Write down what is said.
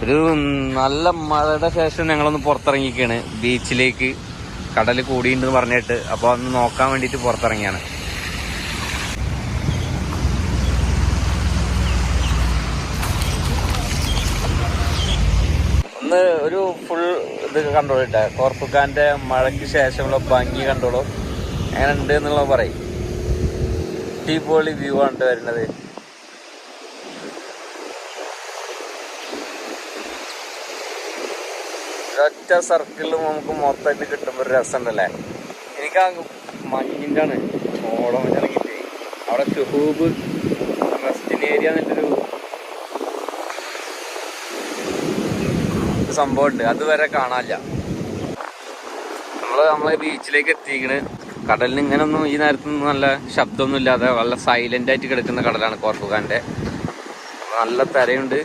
ഒരു നല്ല മഴയുടെ ശേഷം ഞങ്ങളൊന്ന് പുറത്തിറങ്ങിക്കാണ് ബീച്ചിലേക്ക്. കടൽ കൂടിയുണ്ടെന്ന് പറഞ്ഞിട്ട്, അപ്പോൾ ഒന്ന് നോക്കാൻ വേണ്ടിയിട്ട് പുറത്തിറങ്ങിയാണ്. ഒന്ന് ഒരു ഫുൾ ഇത് കണ്ടോളിട്ടെ, കോർപ്പുക്കാൻ്റെ മഴയ്ക്ക് ശേഷമുള്ള ഭംഗി കണ്ടോളൂ. എങ്ങനെ ഉണ്ട് എന്നുള്ളത് പറയും. അടിപൊളി വ്യൂ ആണ് വരുന്നത്. ഒറ്റ സർക്കിളിൽ നമുക്ക് മൊത്തമായിട്ട് കിട്ടുമ്പോൾ ഒരു രസമുണ്ടല്ലേ. എനിക്ക് ആ മഞ്ഞിൻ്റെ ആണ് ഓളം ഇറങ്ങിയിട്ട് അവിടെ ഷുഹൂബ് റെസ്റ്റിംഗ് ഏരിയ എന്നിട്ടൊരു സംഭവമുണ്ട്, അതുവരെ കാണാനില്ല. നമ്മളെ ബീച്ചിലേക്ക് എത്തിക്കണ്. കടലിന് ഇങ്ങനൊന്നും ഈ നേരത്തൊന്നും നല്ല ശബ്ദമൊന്നും ഇല്ലാതെ നല്ല സൈലൻ്റ് ആയിട്ട് കിടക്കുന്ന കടലാണ് കോർപ്പുക്കാൻ്റെ. നല്ല തിരയുണ്ട്.